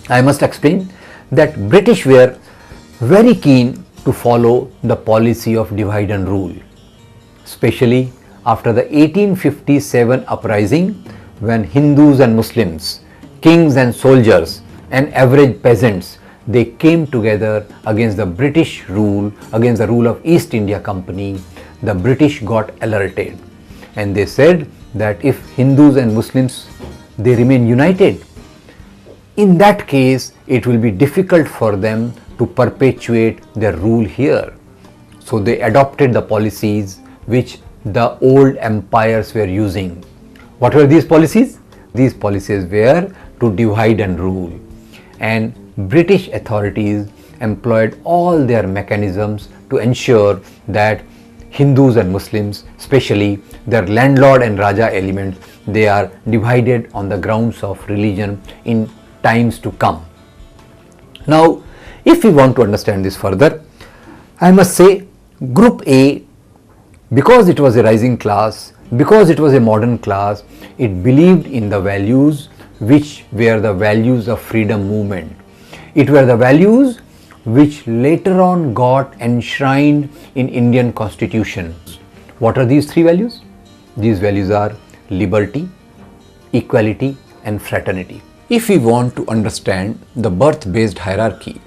I must explain that British were very keen to follow the policy of divide and rule, especially after the 1857 uprising, when Hindus and Muslims, kings and soldiers and average peasants, they came together against the British rule, against the rule of East India Company. The British got alerted and they said that if Hindus and Muslims, they remain united, in that case it will be difficult for them to perpetuate their rule here. So they adopted the policies which the old empires were using. What were these policies? These policies were to divide and rule, and British authorities employed all their mechanisms to ensure that Hindus and Muslims, especially their landlord and Raja elements, they are divided on the grounds of religion in times to come. Now, if we want to understand this further, I must say Group A, because it was a rising class, because it was a modern class, it believed in the values which were the values of freedom movement. It were the values which later on got enshrined in Indian Constitution. What are these three values? These values are liberty, equality and fraternity. If we want to understand the birth-based hierarchy,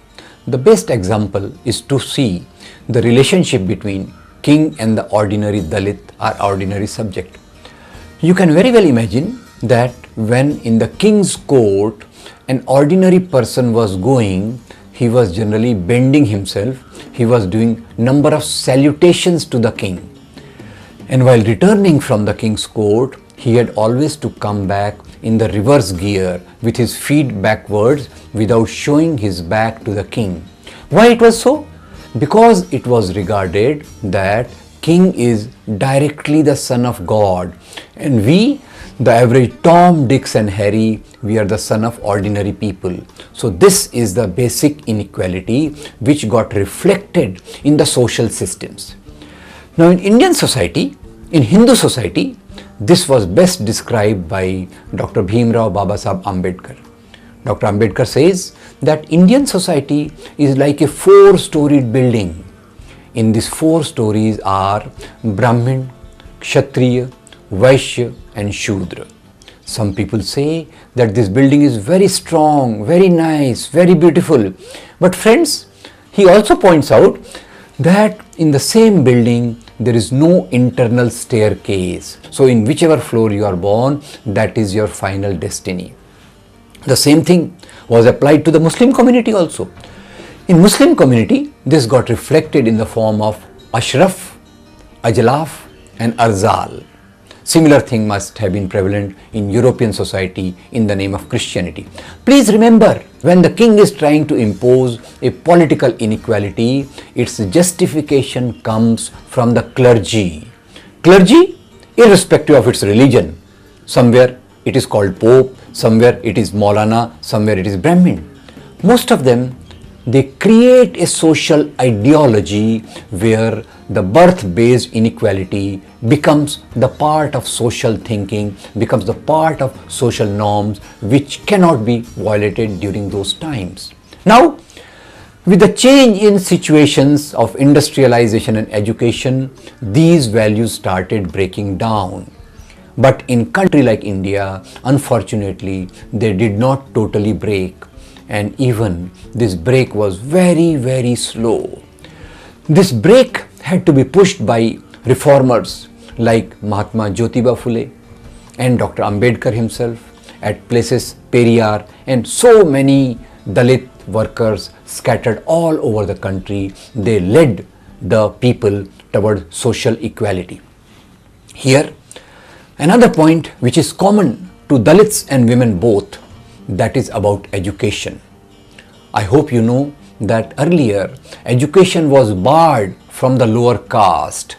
the best example is to see the relationship between king and the ordinary Dalit or ordinary subject. You can very well imagine that when in the king's court an ordinary person was going, he was generally bending himself, he was doing number of salutations to the king. And while returning from the king's court, he had always to come back in the reverse gear with his feet backwards without showing his back to the king. Why it was so? Because it was regarded that king is directly the son of God, and we, the average Tom, Dicks and Harry, we are the son of ordinary people. So this is the basic inequality which got reflected in the social systems. Now in Indian society, in Hindu society, this was best described by Dr. Bhimrao Babasaheb Ambedkar. Dr. Ambedkar says that Indian society is like a 4-storied building. In these 4 stories are Brahmin, Kshatriya, Vaishya and Shudra. Some people say that this building is very strong, very nice, very beautiful. But friends, he also points out that in the same building there is no internal staircase. So in whichever floor you are born, that is your final destiny. The same thing was applied to the Muslim community also. In Muslim community, this got reflected in the form of Ashraf, Ajlaf and Arzal. Similar thing must have been prevalent in European society in the name of Christianity. Please remember, when the king is trying to impose a political inequality, its justification comes from the clergy. Clergy, irrespective of its religion, somewhere it is called Pope, somewhere it is Maulana, somewhere it is Brahmin. Most of them, they create a social ideology where the birth-based inequality becomes the part of social thinking, becomes the part of social norms which cannot be violated during those times. Now, with the change in situations of industrialization and education, these values started breaking down. But in country like India, unfortunately, they did not totally break. And even this break was very, very slow. This break had to be pushed by reformers like Mahatma Jyotiba Phule and Dr. Ambedkar himself at places Periyar and so many Dalit workers scattered all over the country. They led the people toward social equality. Here, another point which is common to Dalits and women both, that is about education. I hope you know that earlier education was barred from the lower caste.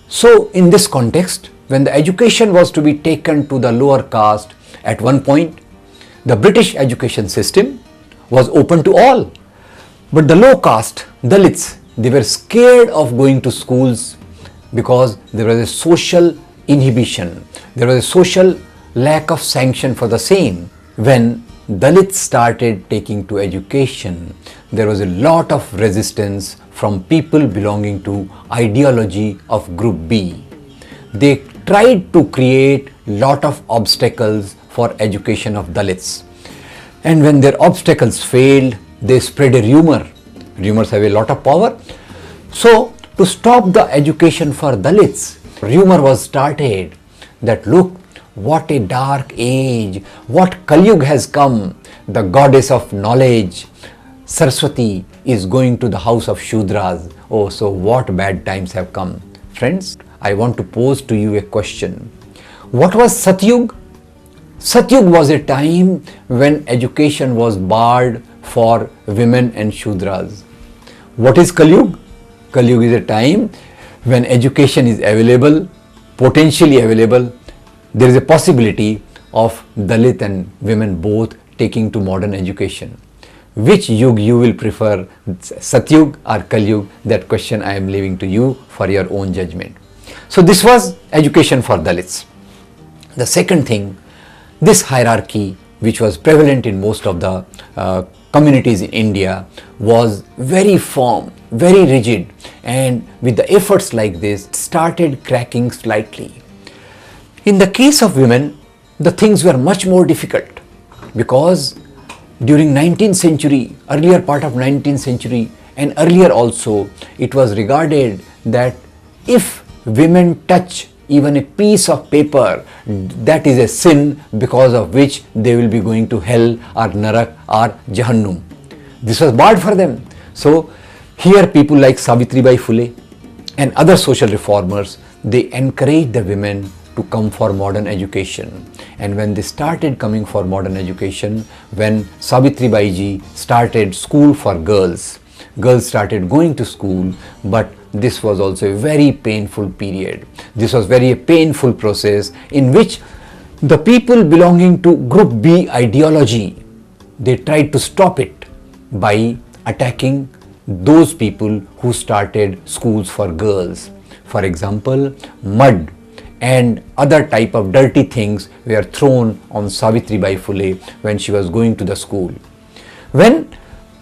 So in this context, when the education was to be taken to the lower caste, at one point the British education system was open to all. But the low caste, Dalits, they were scared of going to schools because there was a social inhibition. There was a social lack of sanction for the same. When Dalits started taking to education, there was a lot of resistance from people belonging to ideology of Group B. They tried to create lot of obstacles for education of Dalits. And when their obstacles failed, they spread a rumor. Rumors have a lot of power. So, to stop the education for Dalits, rumor was started that look, what a dark age, what Kali-Yuga has come, the goddess of knowledge, Saraswati is going to the house of Shudras. Oh, so what bad times have come. Friends, I want to pose to you a question. What was Satyug? Satyug was a time when education was barred for women and Shudras. What is Kali-Yuga? Kali-Yuga is a time when education is available, potentially available. There is a possibility of Dalit and women both taking to modern education. Which Yug you will prefer, Satyug or Kali-Yuga? That question I am leaving to you for your own judgment. So this was education for Dalits. The second thing, this hierarchy which was prevalent in most of the communities in India was very firm, very rigid, and with the efforts like this started cracking slightly. In the case of women, the things were much more difficult because during 19th century, earlier part of 19th century and earlier also, it was regarded that if women touch even a piece of paper, that is a sin because of which they will be going to hell or Narak or Jahannam. This was barred for them. So here people like Savitribai Phule and other social reformers, they encouraged the women to come for modern education. And when they started coming for modern education, when Savitribai ji started school for girls, girls started going to school, but this was also a very painful period. This was very painful process in which the people belonging to Group B ideology, they tried to stop it by attacking those people who started schools for girls. For example, mud and other type of dirty things were thrown on Savitribai Phule when she was going to the school. When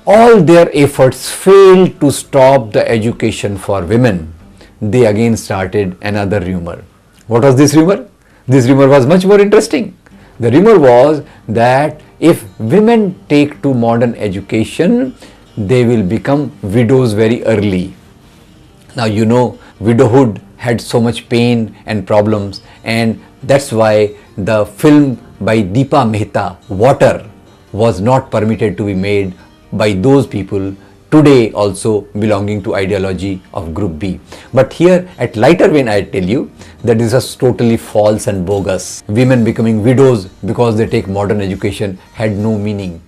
all their efforts failed to stop the education for women, they again started another rumor. What was this rumor? This rumor was much more interesting. The rumor was that if women take to modern education, they will become widows very early. Now you know, widowhood had so much pain and problems, and that's why the film by Deepa Mehta, Water, was not permitted to be made by those people today also belonging to ideology of Group B. But here at Lighter Vein I tell you that this is totally false and bogus. Women becoming widows because they take modern education had no meaning.